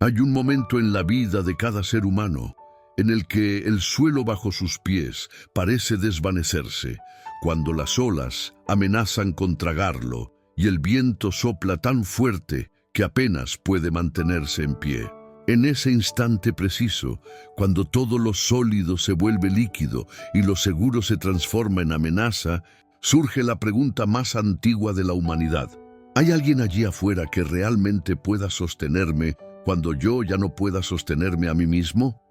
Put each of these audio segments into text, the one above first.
Hay un momento en la vida de cada ser humano en el que el suelo bajo sus pies parece desvanecerse, cuando las olas amenazan con tragarlo y el viento sopla tan fuerte que apenas puede mantenerse en pie. En ese instante preciso, cuando todo lo sólido se vuelve líquido y lo seguro se transforma en amenaza, surge la pregunta más antigua de la humanidad. ¿Hay alguien allí afuera que realmente pueda sostenerme cuando yo ya no pueda sostenerme a mí mismo?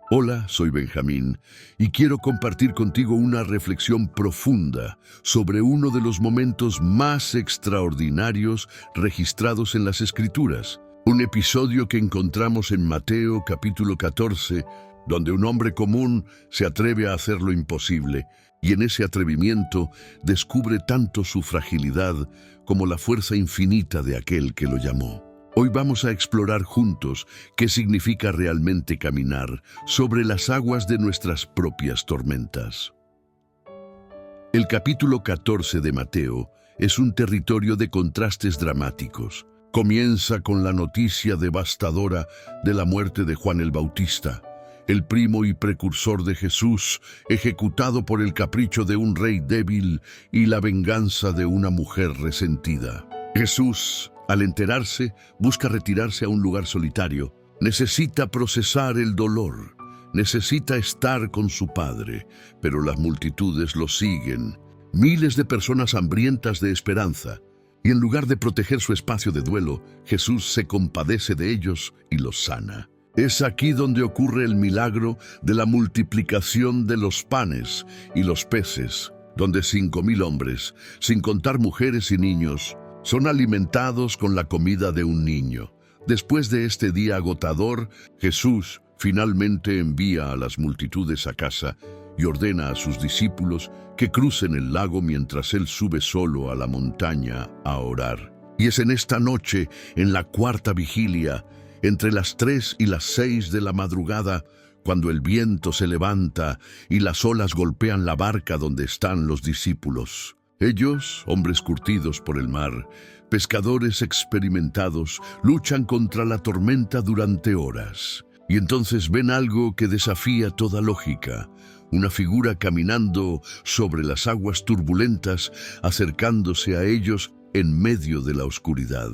Hola, soy Benjamín y quiero compartir contigo una reflexión profunda sobre uno de los momentos más extraordinarios registrados en las Escrituras. Un episodio que encontramos en Mateo capítulo 14, donde un hombre común se atreve a hacer lo imposible, y en ese atrevimiento descubre tanto su fragilidad como la fuerza infinita de aquel que lo llamó. Hoy vamos a explorar juntos qué significa realmente caminar sobre las aguas de nuestras propias tormentas. El capítulo 14 de Mateo es un territorio de contrastes dramáticos. Comienza con la noticia devastadora de la muerte de Juan el Bautista, el primo y precursor de Jesús, ejecutado por el capricho de un rey débil y la venganza de una mujer resentida. Jesús, al enterarse, busca retirarse a un lugar solitario. Necesita procesar el dolor, necesita estar con su Padre, pero las multitudes lo siguen, miles de personas hambrientas de esperanza. Y en lugar de proteger su espacio de duelo, Jesús se compadece de ellos y los sana. Es aquí donde ocurre el milagro de la multiplicación de los panes y los peces, donde 5,000 hombres, sin contar mujeres y niños, son alimentados con la comida de un niño. Después de este día agotador, Jesús finalmente envía a las multitudes a casa y ordena a sus discípulos que crucen el lago mientras él sube solo a la montaña a orar. Y es en esta noche, en la cuarta vigilia, entre las 3 y las 6 de la madrugada, cuando el viento se levanta y las olas golpean la barca donde están los discípulos. Ellos, hombres curtidos por el mar, pescadores experimentados, luchan contra la tormenta durante horas. Y entonces ven algo que desafía toda lógica. Una figura caminando sobre las aguas turbulentas, acercándose a ellos en medio de la oscuridad.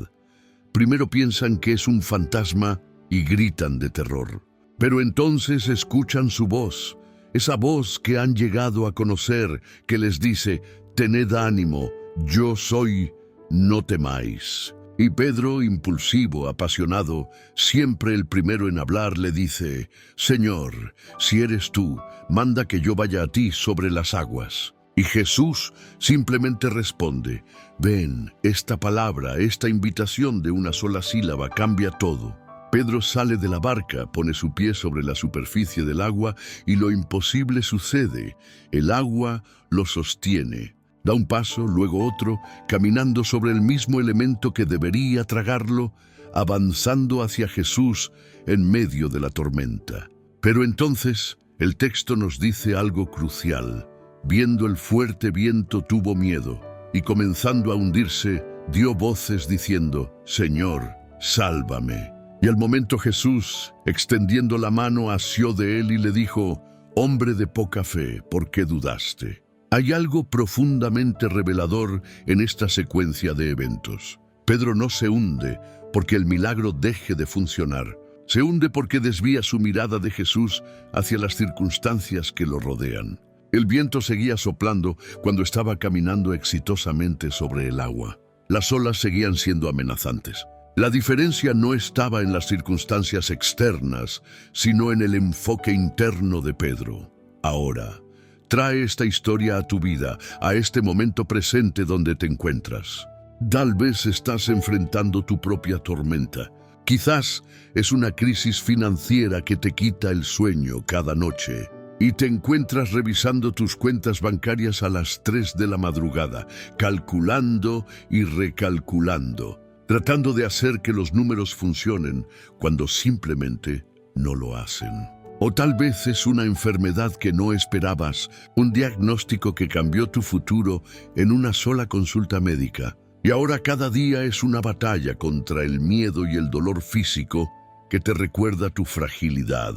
Primero piensan que es un fantasma y gritan de terror. Pero entonces escuchan su voz, esa voz que han llegado a conocer, que les dice: «Tened ánimo, yo soy, no temáis». Y Pedro, impulsivo, apasionado, siempre el primero en hablar, le dice: «Señor, si eres tú, manda que yo vaya a ti sobre las aguas». Y Jesús simplemente responde: «Ven». Esta palabra, esta invitación de una sola sílaba cambia todo. Pedro sale de la barca, pone su pie sobre la superficie del agua y lo imposible sucede. El agua lo sostiene. Da un paso, luego otro, caminando sobre el mismo elemento que debería tragarlo, avanzando hacia Jesús en medio de la tormenta. Pero entonces el texto nos dice algo crucial. Viendo el fuerte viento tuvo miedo, y comenzando a hundirse, dio voces diciendo: «Señor, sálvame». Y al momento Jesús, extendiendo la mano, asió de él y le dijo: «Hombre de poca fe, ¿por qué dudaste?». Hay algo profundamente revelador en esta secuencia de eventos. Pedro no se hunde porque el milagro deje de funcionar. Se hunde porque desvía su mirada de Jesús hacia las circunstancias que lo rodean. El viento seguía soplando cuando estaba caminando exitosamente sobre el agua. Las olas seguían siendo amenazantes. La diferencia no estaba en las circunstancias externas, sino en el enfoque interno de Pedro. Ahora, trae esta historia a tu vida, a este momento presente donde te encuentras. Tal vez estás enfrentando tu propia tormenta. Quizás es una crisis financiera que te quita el sueño cada noche. Y te encuentras revisando tus cuentas bancarias a las 3 de la madrugada, calculando y recalculando, tratando de hacer que los números funcionen cuando simplemente no lo hacen. O tal vez es una enfermedad que no esperabas, un diagnóstico que cambió tu futuro en una sola consulta médica. Y ahora cada día es una batalla contra el miedo y el dolor físico que te recuerda tu fragilidad.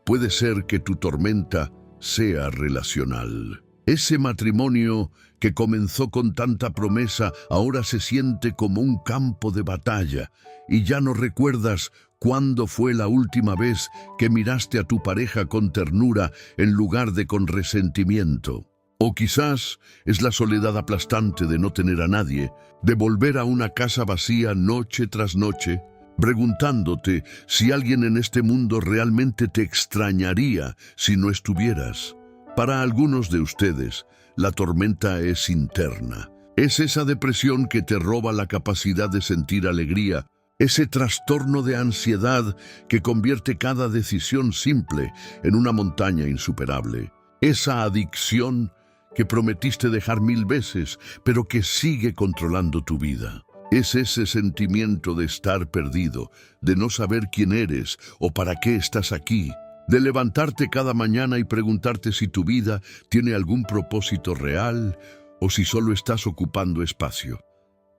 Puede ser que tu tormenta sea relacional. Ese matrimonio que comenzó con tanta promesa ahora se siente como un campo de batalla y ya no recuerdas cuándo fue la última vez que miraste a tu pareja con ternura en lugar de con resentimiento. O quizás es la soledad aplastante de no tener a nadie, de volver a una casa vacía noche tras noche, preguntándote si alguien en este mundo realmente te extrañaría si no estuvieras. Para algunos de ustedes, la tormenta es interna. Es esa depresión que te roba la capacidad de sentir alegría, ese trastorno de ansiedad que convierte cada decisión simple en una montaña insuperable. Esa adicción que prometiste dejar 1000 veces, pero que sigue controlando tu vida. Es ese sentimiento de estar perdido, de no saber quién eres o para qué estás aquí, de levantarte cada mañana y preguntarte si tu vida tiene algún propósito real o si solo estás ocupando espacio.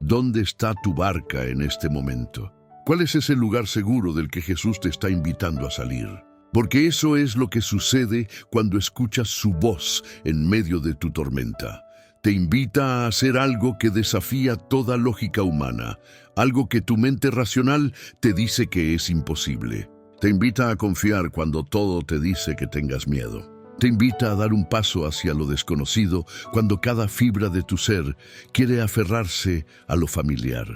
¿Dónde está tu barca en este momento? ¿Cuál es ese lugar seguro del que Jesús te está invitando a salir? Porque eso es lo que sucede cuando escuchas su voz en medio de tu tormenta. Te invita a hacer algo que desafía toda lógica humana, algo que tu mente racional te dice que es imposible. Te invita a confiar cuando todo te dice que tengas miedo. Te invita a dar un paso hacia lo desconocido cuando cada fibra de tu ser quiere aferrarse a lo familiar.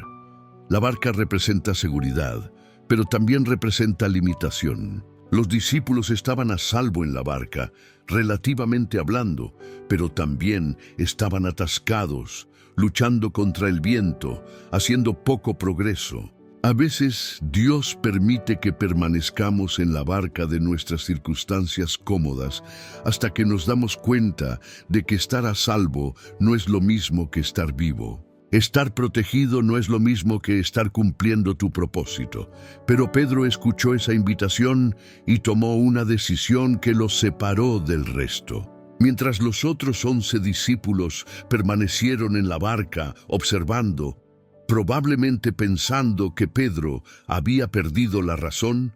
La barca representa seguridad, pero también representa limitación. Los discípulos estaban a salvo en la barca, relativamente hablando, pero también estaban atascados, luchando contra el viento, haciendo poco progreso. A veces Dios permite que permanezcamos en la barca de nuestras circunstancias cómodas hasta que nos damos cuenta de que estar a salvo no es lo mismo que estar vivo. Estar protegido no es lo mismo que estar cumpliendo tu propósito. Pero Pedro escuchó esa invitación y tomó una decisión que lo separó del resto. Mientras los otros 11 discípulos permanecieron en la barca observando, probablemente pensando que Pedro había perdido la razón,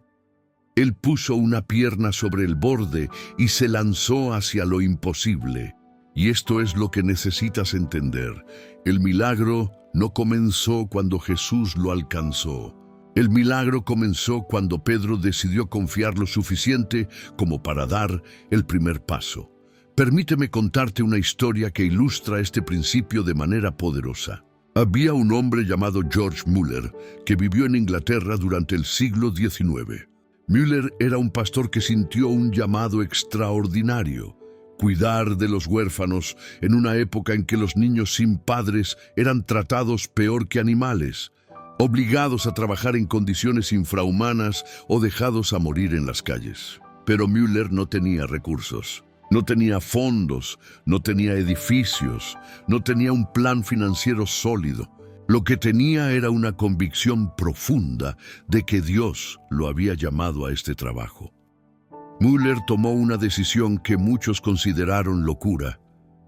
él puso una pierna sobre el borde y se lanzó hacia lo imposible. Y esto es lo que necesitas entender. El milagro no comenzó cuando Jesús lo alcanzó. El milagro comenzó cuando Pedro decidió confiar lo suficiente como para dar el primer paso. Permíteme contarte una historia que ilustra este principio de manera poderosa. Había un hombre llamado George Muller que vivió en Inglaterra durante el siglo XIX. Muller era un pastor que sintió un llamado extraordinario: cuidar de los huérfanos en una época en que los niños sin padres eran tratados peor que animales, obligados a trabajar en condiciones infrahumanas o dejados a morir en las calles. Pero Muller no tenía recursos. No tenía fondos, no tenía edificios, no tenía un plan financiero sólido. Lo que tenía era una convicción profunda de que Dios lo había llamado a este trabajo. Muller tomó una decisión que muchos consideraron locura.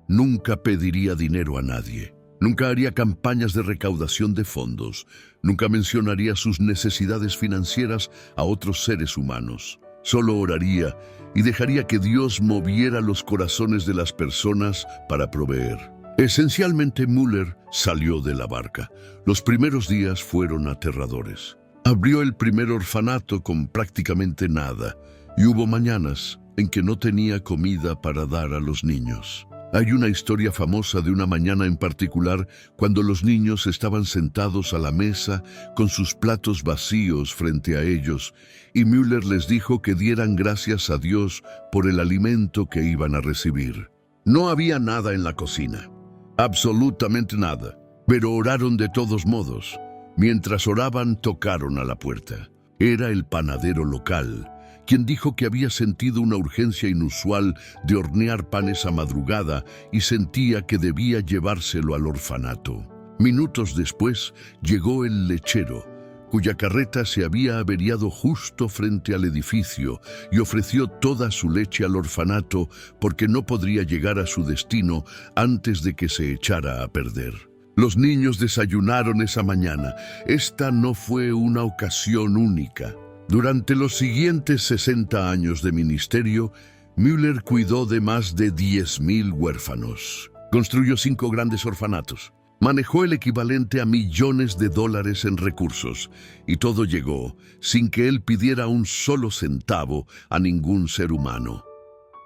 Nunca pediría dinero a nadie. Nunca haría campañas de recaudación de fondos. Nunca mencionaría sus necesidades financieras a otros seres humanos. Solo oraría y dejaría que Dios moviera los corazones de las personas para proveer. Esencialmente, Muller salió de la barca. Los primeros días fueron aterradores. Abrió el primer orfanato con prácticamente nada, y hubo mañanas en que no tenía comida para dar a los niños. Hay una historia famosa de una mañana en particular cuando los niños estaban sentados a la mesa con sus platos vacíos frente a ellos y Muller les dijo que dieran gracias a Dios por el alimento que iban a recibir. No había nada en la cocina, absolutamente nada, pero oraron de todos modos. Mientras oraban, tocaron a la puerta. Era el panadero local, quien dijo que había sentido una urgencia inusual de hornear panes a madrugada y sentía que debía llevárselo al orfanato. Minutos después llegó el lechero, cuya carreta se había averiado justo frente al edificio y ofreció toda su leche al orfanato porque no podría llegar a su destino antes de que se echara a perder. Los niños desayunaron esa mañana. Esta no fue una ocasión única. Durante los siguientes 60 años de ministerio, Müller cuidó de más de 10.000 huérfanos. Construyó 5 grandes orfanatos. Manejó el equivalente a millones de dólares en recursos, y todo llegó sin que él pidiera un solo centavo a ningún ser humano.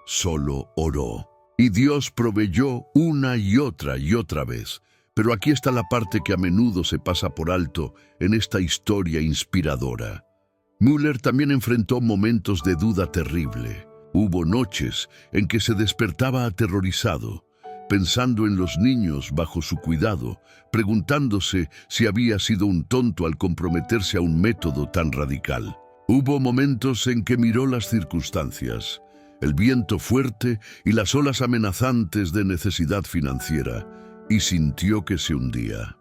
Solo oró. Y Dios proveyó una y otra vez. Pero aquí está la parte que a menudo se pasa por alto en esta historia inspiradora. Müller también enfrentó momentos de duda terrible. Hubo noches en que se despertaba aterrorizado, pensando en los niños bajo su cuidado, preguntándose si había sido un tonto al comprometerse a un método tan radical. Hubo momentos en que miró las circunstancias, el viento fuerte y las olas amenazantes de necesidad financiera, y sintió que se hundía.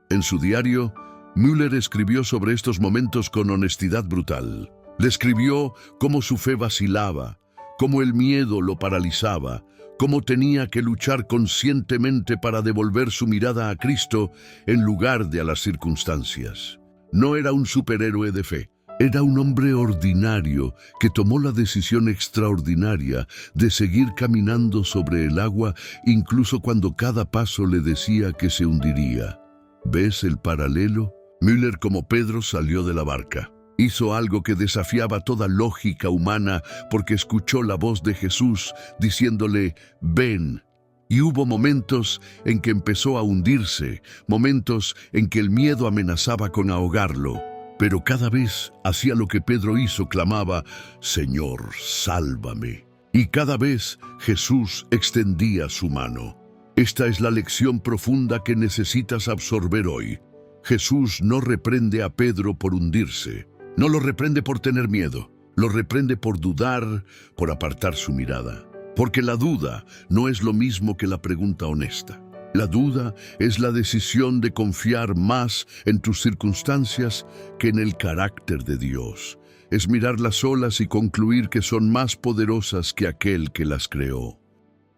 En su diario, Müller escribió sobre estos momentos con honestidad brutal. Describió cómo su fe vacilaba, cómo el miedo lo paralizaba, cómo tenía que luchar conscientemente para devolver su mirada a Cristo en lugar de a las circunstancias. No era un superhéroe de fe, era un hombre ordinario que tomó la decisión extraordinaria de seguir caminando sobre el agua incluso cuando cada paso le decía que se hundiría. ¿Ves el paralelo? Müller, como Pedro, salió de la barca. Hizo algo que desafiaba toda lógica humana porque escuchó la voz de Jesús diciéndole, «Ven». Y hubo momentos en que empezó a hundirse, momentos en que el miedo amenazaba con ahogarlo. Pero cada vez hacía lo que Pedro hizo, clamaba, «Señor, sálvame». Y cada vez Jesús extendía su mano. Esta es la lección profunda que necesitas absorber hoy. Jesús no reprende a Pedro por hundirse. No lo reprende por tener miedo, lo reprende por dudar, por apartar su mirada. Porque la duda no es lo mismo que la pregunta honesta. La duda es la decisión de confiar más en tus circunstancias que en el carácter de Dios. Es mirar las olas y concluir que son más poderosas que aquel que las creó.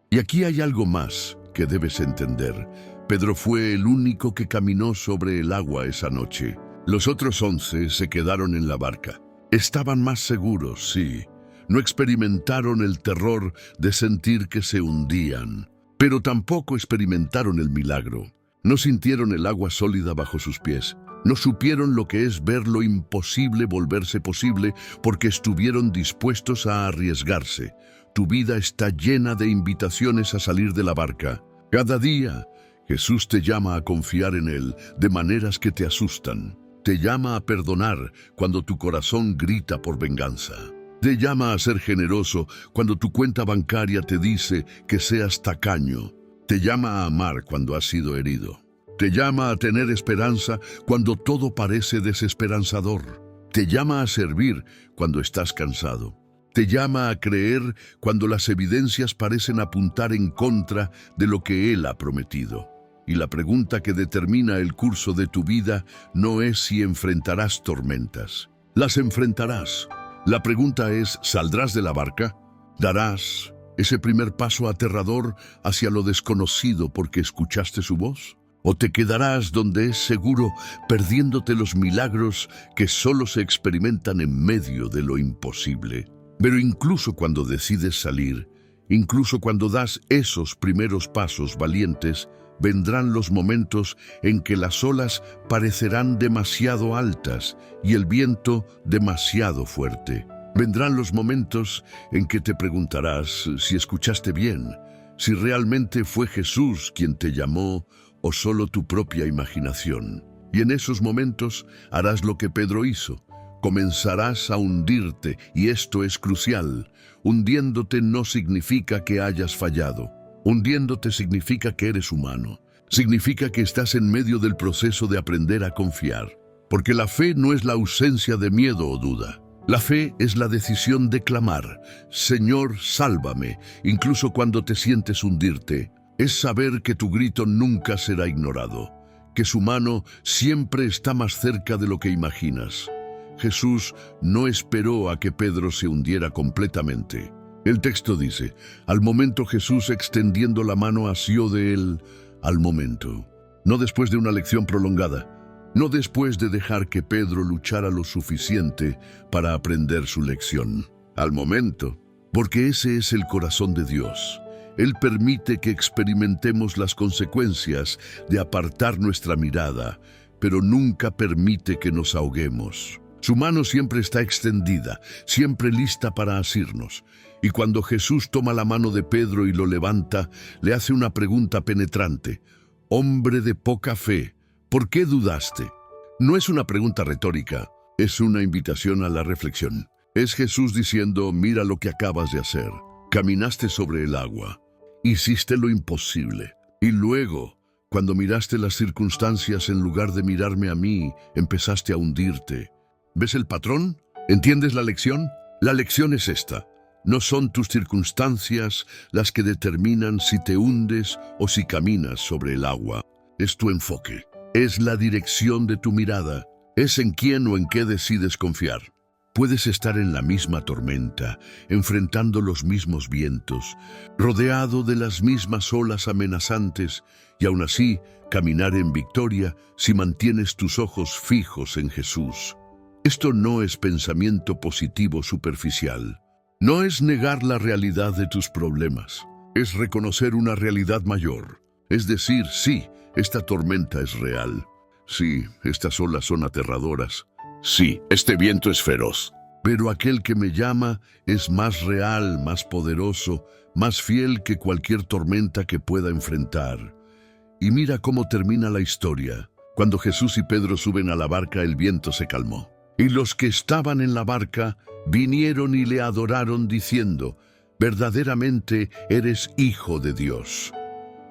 Y aquí hay algo más que debes entender. Pedro fue el único que caminó sobre el agua esa noche. Los otros 11 se quedaron en la barca. Estaban más seguros, sí. No experimentaron el terror de sentir que se hundían, pero tampoco experimentaron el milagro. No sintieron el agua sólida bajo sus pies. No supieron lo que es ver lo imposible volverse posible porque estuvieron dispuestos a arriesgarse. Tu vida está llena de invitaciones a salir de la barca. Cada día, Jesús te llama a confiar en Él de maneras que te asustan. Te llama a perdonar cuando tu corazón grita por venganza. Te llama a ser generoso cuando tu cuenta bancaria te dice que seas tacaño. Te llama a amar cuando has sido herido. Te llama a tener esperanza cuando todo parece desesperanzador. Te llama a servir cuando estás cansado. Te llama a creer cuando las evidencias parecen apuntar en contra de lo que Él ha prometido. Y la pregunta que determina el curso de tu vida no es si enfrentarás tormentas. Las enfrentarás. La pregunta es, ¿saldrás de la barca? ¿Darás ese primer paso aterrador hacia lo desconocido porque escuchaste su voz? ¿O te quedarás donde es seguro, perdiéndote los milagros que solo se experimentan en medio de lo imposible? Pero incluso cuando decides salir, incluso cuando das esos primeros pasos valientes, vendrán los momentos en que las olas parecerán demasiado altas y el viento demasiado fuerte. Vendrán los momentos en que te preguntarás si escuchaste bien, si realmente fue Jesús quien te llamó o solo tu propia imaginación. Y en esos momentos harás lo que Pedro hizo. Comenzarás a hundirte, y esto es crucial. Hundiéndote no significa que hayas fallado. Hundiéndote significa que eres humano. Significa que estás en medio del proceso de aprender a confiar. Porque la fe no es la ausencia de miedo o duda. La fe es la decisión de clamar, Señor, sálvame, incluso cuando te sientes hundirte. Es saber que tu grito nunca será ignorado, que su mano siempre está más cerca de lo que imaginas. Jesús no esperó a que Pedro se hundiera completamente. El texto dice, al momento Jesús extendiendo la mano asió de él, al momento. No después de una lección prolongada, no después de dejar que Pedro luchara lo suficiente para aprender su lección. Al momento, porque ese es el corazón de Dios. Él permite que experimentemos las consecuencias de apartar nuestra mirada, pero nunca permite que nos ahoguemos. Su mano siempre está extendida, siempre lista para asirnos. Y cuando Jesús toma la mano de Pedro y lo levanta, le hace una pregunta penetrante. Hombre de poca fe, ¿por qué dudaste? No es una pregunta retórica, es una invitación a la reflexión. Es Jesús diciendo, mira lo que acabas de hacer. Caminaste sobre el agua, hiciste lo imposible. Y luego, cuando miraste las circunstancias en lugar de mirarme a mí, empezaste a hundirte. ¿Ves el patrón? ¿Entiendes la lección? La lección es esta. No son tus circunstancias las que determinan si te hundes o si caminas sobre el agua. Es tu enfoque. Es la dirección de tu mirada. Es en quién o en qué decides confiar. Puedes estar en la misma tormenta, enfrentando los mismos vientos, rodeado de las mismas olas amenazantes, y aún así caminar en victoria si mantienes tus ojos fijos en Jesús. Esto no es pensamiento positivo superficial. No es negar la realidad de tus problemas. Es reconocer una realidad mayor. Es decir, sí, esta tormenta es real. Sí, estas olas son aterradoras. Sí, este viento es feroz. Pero aquel que me llama es más real, más poderoso, más fiel que cualquier tormenta que pueda enfrentar. Y mira cómo termina la historia. Cuando Jesús y Pedro suben a la barca, el viento se calmó. Y los que estaban en la barca vinieron y le adoraron diciendo, verdaderamente eres Hijo de Dios.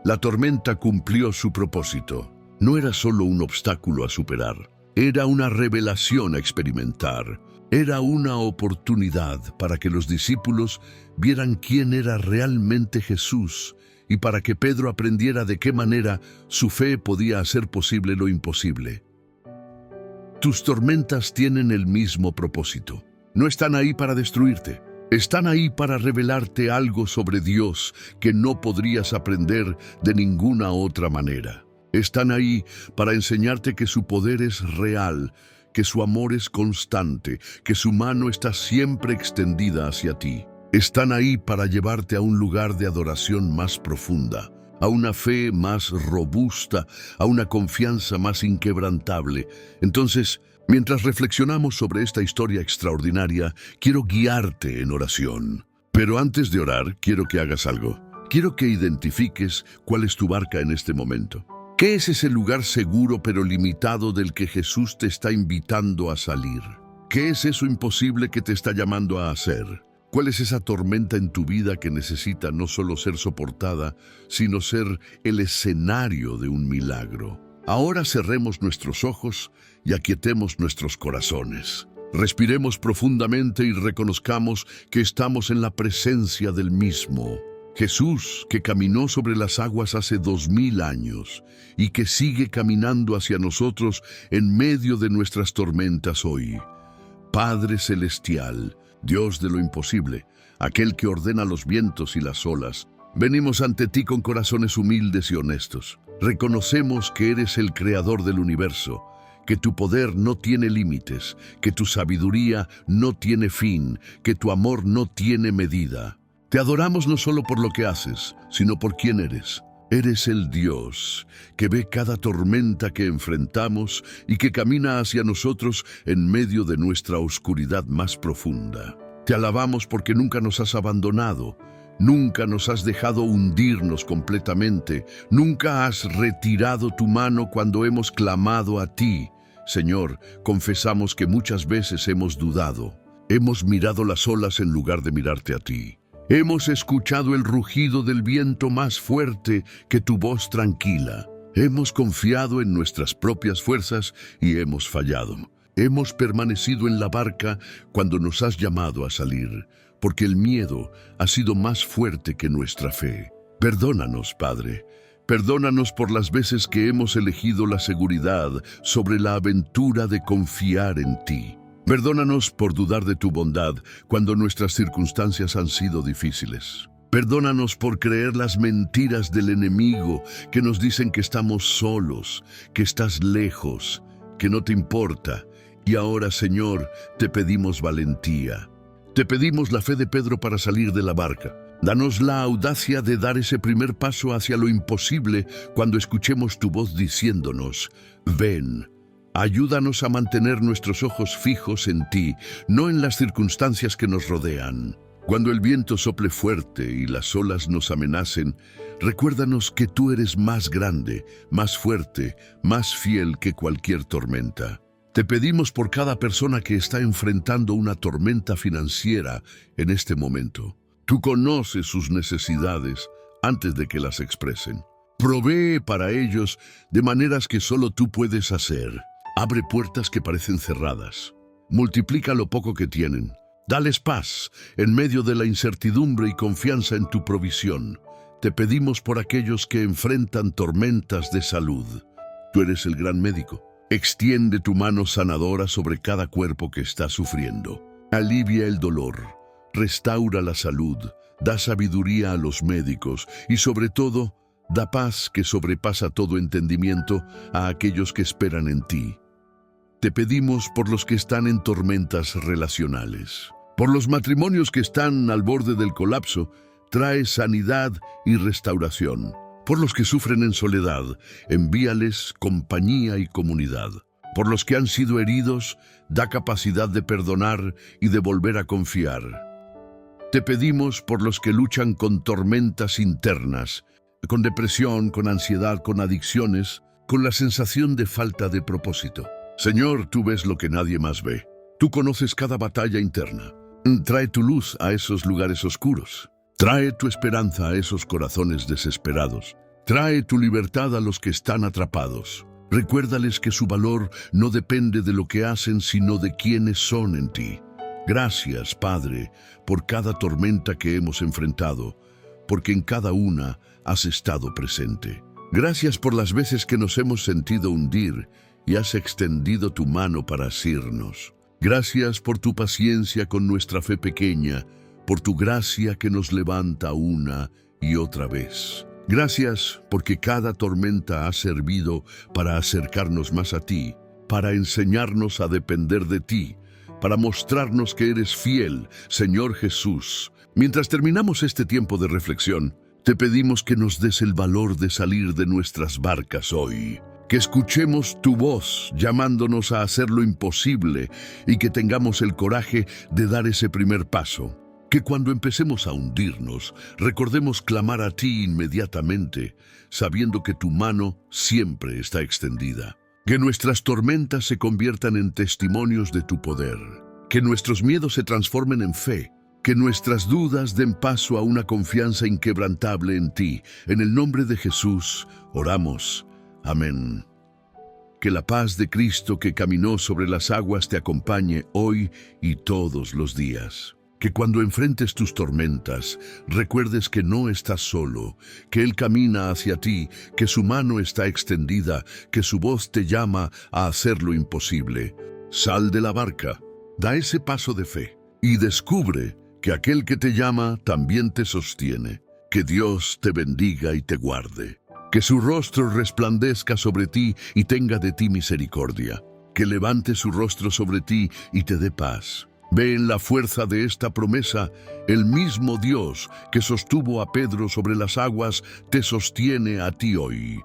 La tormenta cumplió su propósito. No era solo un obstáculo a superar. Era una revelación a experimentar. Era una oportunidad para que los discípulos vieran quién era realmente Jesús y para que Pedro aprendiera de qué manera su fe podía hacer posible lo imposible. Tus tormentas tienen el mismo propósito. No están ahí para destruirte. Están ahí para revelarte algo sobre Dios que no podrías aprender de ninguna otra manera. Están ahí para enseñarte que su poder es real, que su amor es constante, que su mano está siempre extendida hacia ti. Están ahí para llevarte a un lugar de adoración más profunda, a una fe más robusta, a una confianza más inquebrantable. Entonces, mientras reflexionamos sobre esta historia extraordinaria, quiero guiarte en oración. Pero antes de orar, quiero que hagas algo. Quiero que identifiques cuál es tu barca en este momento. ¿Qué es ese lugar seguro pero limitado del que Jesús te está invitando a salir? ¿Qué es eso imposible que te está llamando a hacer? ¿Cuál es esa tormenta en tu vida que necesita no solo ser soportada, sino ser el escenario de un milagro? Ahora cerremos nuestros ojos y aquietemos nuestros corazones. Respiremos profundamente y reconozcamos que estamos en la presencia del mismo. Jesús, que caminó sobre las aguas hace 2000 años y que sigue caminando hacia nosotros en medio de nuestras tormentas hoy. Padre Celestial, Dios de lo imposible, aquel que ordena los vientos y las olas, venimos ante ti con corazones humildes y honestos. Reconocemos que eres el creador del universo, que tu poder no tiene límites, que tu sabiduría no tiene fin, que tu amor no tiene medida. Te adoramos no solo por lo que haces, sino por quién eres. Eres el Dios que ve cada tormenta que enfrentamos y que camina hacia nosotros en medio de nuestra oscuridad más profunda. Te alabamos porque nunca nos has abandonado, nunca nos has dejado hundirnos completamente, nunca has retirado tu mano cuando hemos clamado a ti. Señor, confesamos que muchas veces hemos dudado. Hemos mirado las olas en lugar de mirarte a ti. Hemos escuchado el rugido del viento más fuerte que tu voz tranquila. Hemos confiado en nuestras propias fuerzas y hemos fallado. Hemos permanecido en la barca cuando nos has llamado a salir, porque el miedo ha sido más fuerte que nuestra fe. Perdónanos, Padre. Perdónanos por las veces que hemos elegido la seguridad sobre la aventura de confiar en ti. Perdónanos por dudar de tu bondad cuando nuestras circunstancias han sido difíciles. Perdónanos por creer las mentiras del enemigo que nos dicen que estamos solos, que estás lejos, que no te importa. Y ahora, Señor, te pedimos valentía. Te pedimos la fe de Pedro para salir de la barca. Danos la audacia de dar ese primer paso hacia lo imposible cuando escuchemos tu voz diciéndonos: ven. Ayúdanos a mantener nuestros ojos fijos en ti, no en las circunstancias que nos rodean. Cuando el viento sople fuerte y las olas nos amenacen, recuérdanos que tú eres más grande, más fuerte, más fiel que cualquier tormenta. Te pedimos por cada persona que está enfrentando una tormenta financiera en este momento. Tú conoces sus necesidades antes de que las expresen. Provee para ellos de maneras que solo tú puedes hacer. Abre puertas que parecen cerradas. Multiplica lo poco que tienen. Dales paz en medio de la incertidumbre y confianza en tu provisión. Te pedimos por aquellos que enfrentan tormentas de salud. Tú eres el gran médico. Extiende tu mano sanadora sobre cada cuerpo que está sufriendo. Alivia el dolor, restaura la salud, da sabiduría a los médicos y sobre todo, da paz que sobrepasa todo entendimiento a aquellos que esperan en ti. Te pedimos por los que están en tormentas relacionales, por los matrimonios que están al borde del colapso, trae sanidad y restauración. Por los que sufren en soledad, envíales compañía y comunidad. Por los que han sido heridos, da capacidad de perdonar y de volver a confiar. Te pedimos por los que luchan con tormentas internas, con depresión, con ansiedad, con adicciones, con la sensación de falta de propósito. Señor, tú ves lo que nadie más ve. Tú conoces cada batalla interna. Trae tu luz a esos lugares oscuros. Trae tu esperanza a esos corazones desesperados. Trae tu libertad a los que están atrapados. Recuérdales que su valor no depende de lo que hacen, sino de quiénes son en ti. Gracias, Padre, por cada tormenta que hemos enfrentado, porque en cada una has estado presente. Gracias por las veces que nos hemos sentido hundir y has extendido tu mano para asirnos. Gracias por tu paciencia con nuestra fe pequeña, por tu gracia que nos levanta una y otra vez. Gracias porque cada tormenta ha servido para acercarnos más a ti, para enseñarnos a depender de ti, para mostrarnos que eres fiel, Señor Jesús. Mientras terminamos este tiempo de reflexión, te pedimos que nos des el valor de salir de nuestras barcas hoy, que escuchemos tu voz llamándonos a hacer lo imposible y que tengamos el coraje de dar ese primer paso. Que cuando empecemos a hundirnos, recordemos clamar a ti inmediatamente, sabiendo que tu mano siempre está extendida. Que nuestras tormentas se conviertan en testimonios de tu poder. Que nuestros miedos se transformen en fe. Que nuestras dudas den paso a una confianza inquebrantable en ti. En el nombre de Jesús, oramos. Amén. Que la paz de Cristo que caminó sobre las aguas te acompañe hoy y todos los días. Que cuando enfrentes tus tormentas, recuerdes que no estás solo, que Él camina hacia ti, que su mano está extendida, que su voz te llama a hacer lo imposible. Sal de la barca, da ese paso de fe y descubre que aquel que te llama también te sostiene. Que Dios te bendiga y te guarde. Que su rostro resplandezca sobre ti y tenga de ti misericordia. Que levante su rostro sobre ti y te dé paz. Ve en la fuerza de esta promesa, el mismo Dios que sostuvo a Pedro sobre las aguas, te sostiene a ti hoy.